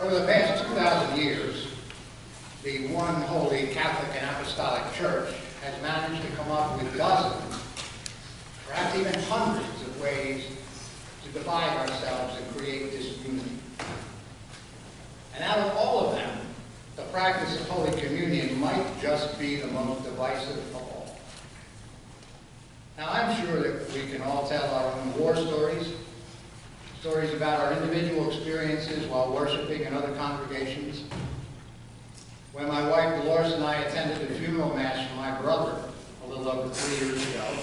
Over the past 2,000 years, the one holy Catholic and Apostolic Church has managed to come up with dozens, perhaps even hundreds of ways to divide ourselves and create disunity. And out of all of them, the practice of Holy Communion might just be the most divisive of all. Now, I'm sure that we can all tell our own war stories, stories about our individual experiences while worshiping in other congregations. When my wife Dolores and I attended the funeral mass for my brother a little over 3 years ago,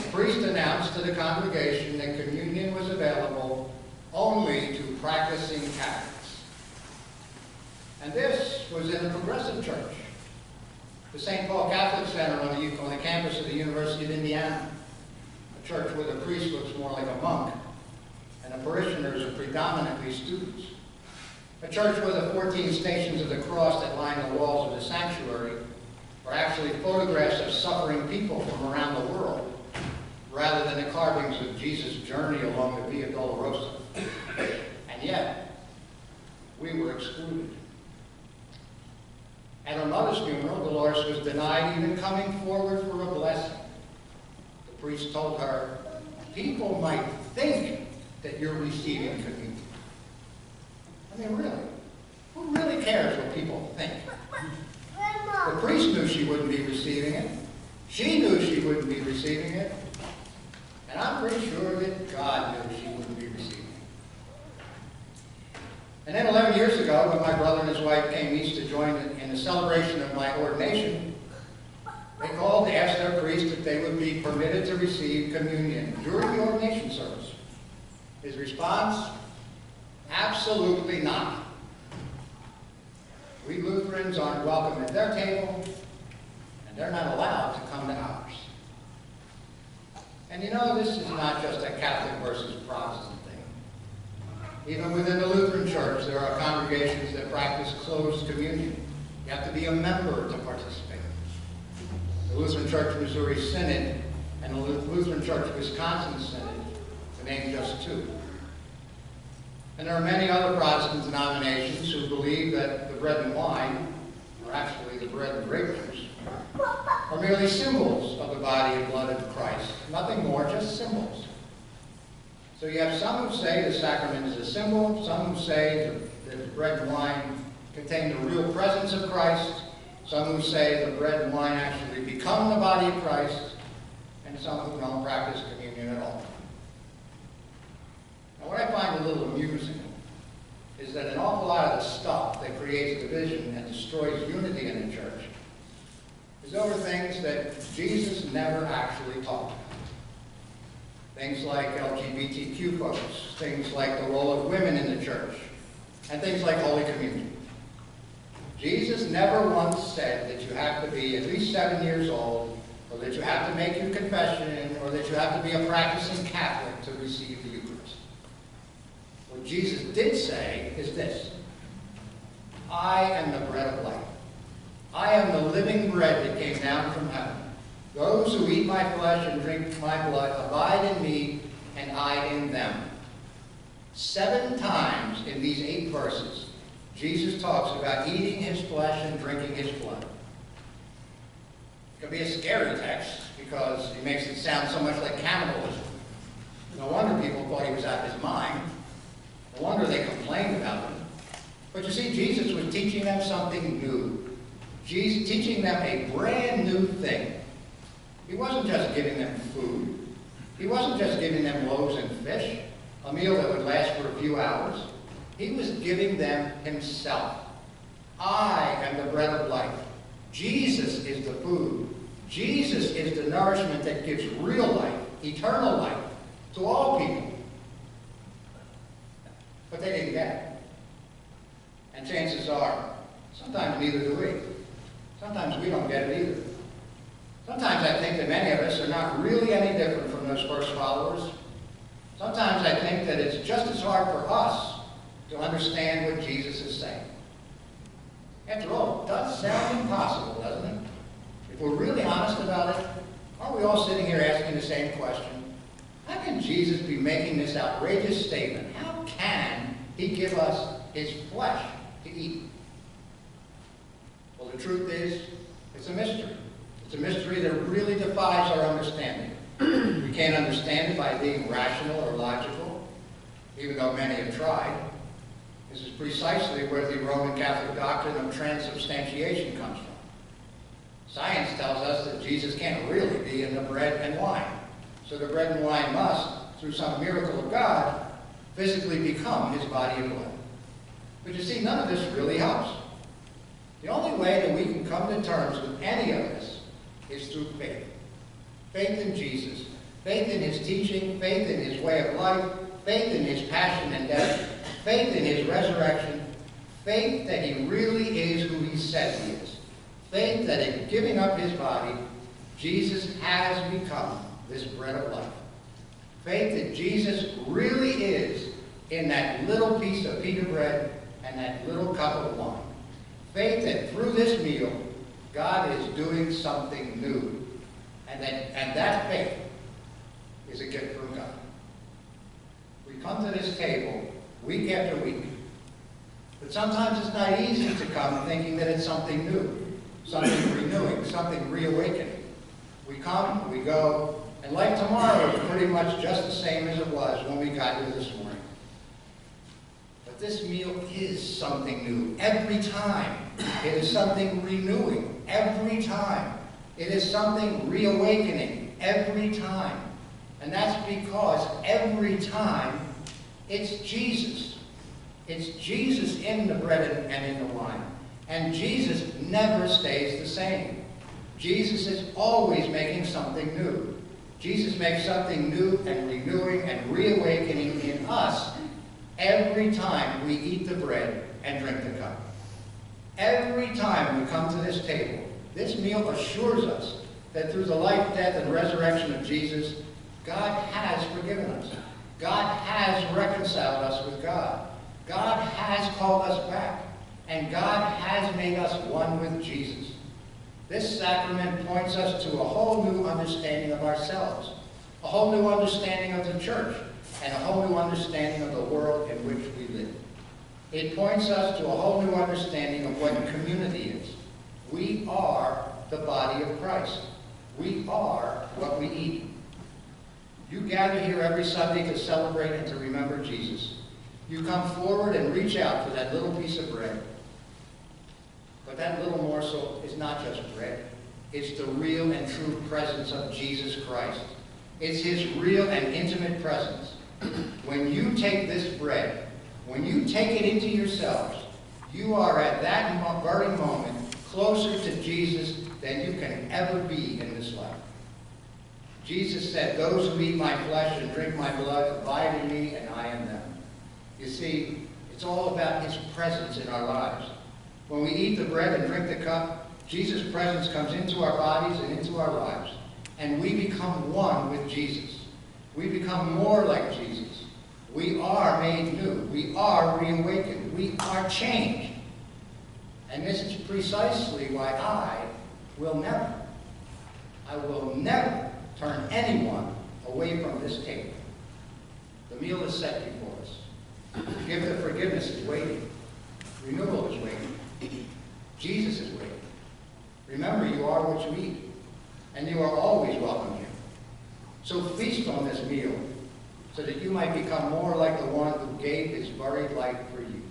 the priest announced to the congregation that communion was available only to practicing Catholics. And this was in a progressive church, the St. Paul Catholic Center on the campus of the University of Indiana, a church where the priest looks more like a monk and the parishioners are predominantly students. A church where the 14 stations of the cross that line the walls of the sanctuary are actually photographs of suffering people from around the world, rather than the carvings of Jesus' journey along the Via Dolorosa. And yet, we were excluded. At her mother's funeral, Dolores was denied even coming forward for a blessing. The priest told her, "People might think that you're receiving communion." I mean, really? Who really cares what people think? The priest knew she wouldn't be receiving it. She knew she wouldn't be receiving it. And I'm pretty sure that God knew she wouldn't be receiving it. And then 11 years ago, when my brother and his wife came east to join in the celebration of my ordination, they called to ask their priest if they would be permitted to receive communion during the ordination service. His response, absolutely not. We Lutherans aren't welcome at their table, and they're not allowed to come to ours. And you know, this is not just a Catholic versus Protestant thing. Even within the Lutheran Church, there are congregations that practice closed communion. You have to be a member to participate. The Lutheran Church Missouri Synod and the Lutheran Church Wisconsin Synod, to name just two. And there are many other Protestant denominations who believe that the bread and wine, or actually the bread and grape juice, are merely symbols of the body and blood of Christ. Nothing more, just symbols. So you have some who say the sacrament is a symbol, some who say that the bread and wine contain the real presence of Christ, some who say the bread and wine actually become the body of Christ, and some who don't practice communion at all. Now, what I find a little amusing is that an awful lot of the stuff that creates division and destroys unity in the church is over things that Jesus never actually talked about. Things like LGBTQ folks, things like the role of women in the church, and things like Holy Communion. Jesus never once said that you have to be at least 7 years old, or that you have to make your confession, or that you have to be a practicing Catholic to receive the Eucharist. What Jesus did say is this: I am the bread of life. I am the living bread that came down from heaven. Those who eat my flesh and drink my blood abide in me, and I in them. 7 times in these 8 verses, Jesus talks about eating his flesh and drinking his blood. It could be a scary text because he makes it sound so much like cannibalism. No wonder people thought he was out of his mind. No wonder they complained about him. But you see, Jesus was teaching them something new. Jesus teaching them a brand new thing. He wasn't just giving them food. He wasn't just giving them loaves and fish, a meal that would last for a few hours. He was giving them himself. I am the bread of life. Jesus is the food. Jesus is the nourishment that gives real life, eternal life, to all people. But they didn't get it. And chances are, sometimes neither do we. Sometimes we don't get it either. Sometimes I think that many of us are not really any different from those first followers. Sometimes I think that it's just as hard for us to understand what Jesus is saying. After all, it does sound impossible, doesn't it? If we're really honest about it, aren't we all sitting here asking the same question? How can Jesus be making this outrageous statement? How can He give us his flesh to eat. Well, the truth is, it's a mystery. It's a mystery that really defies our understanding. We can't understand it by being rational or logical, even though many have tried. This is precisely where the Roman Catholic doctrine of transubstantiation comes from. Science tells us that Jesus can't really be in the bread and wine. So the bread and wine must, through some miracle of God, physically become his body and blood. But you see, none of this really helps. The only way that we can come to terms with any of this is through faith. Faith in Jesus, faith in his teaching, faith in his way of life, faith in his passion and death, faith in his resurrection, faith that he really is who he says he is, faith that in giving up his body, Jesus has become this bread of life. Faith that Jesus really is in that little piece of pita bread and that little cup of wine. Faith that through this meal, God is doing something new. And that faith is a gift from God. We come to this table week after week. But sometimes it's not easy to come thinking that it's something new, something renewing, something reawakening. We come, we go, and like tomorrow is pretty much just the same as it was when we got here this morning. But this meal is something new every time. It is something renewing every time. It is something reawakening every time. And that's because every time it's Jesus. It's Jesus in the bread and in the wine. And Jesus never stays the same. Jesus is always making something new. Jesus makes something new and renewing and reawakening in us every time we eat the bread and drink the cup. Every time we come to this table, this meal assures us that through the life, death, and resurrection of Jesus, God has forgiven us. God has reconciled us with God. God has called us back. And God has made us one with Jesus. This sacrament points us to a whole new understanding of ourselves, a whole new understanding of the church, and a whole new understanding of the world in which we live. It points us to a whole new understanding of what community is. We are the body of Christ. We are what we eat. You gather here every Sunday to celebrate and to remember Jesus. You come forward and reach out for that little piece of bread. But that little morsel is not just bread. It's the real and true presence of Jesus Christ. It's his real and intimate presence. When you take this bread, when you take it into yourselves, you are at that very moment closer to Jesus than you can ever be in this life. Jesus said, "Those who eat my flesh and drink my blood abide in me, and I in them." You see, it's all about his presence in our lives. When we eat the bread and drink the cup, Jesus' presence comes into our bodies and into our lives, and we become one with Jesus. We become more like Jesus. We are made new. We are reawakened. We are changed. And this is precisely why I will never turn anyone away from this table. The meal is set before us. The gift of forgiveness is waiting. Renewal is waiting. Jesus is waiting. Remember, you are what you eat, and you are always welcome here. So feast on this meal so that you might become more like the one who gave his very life for you.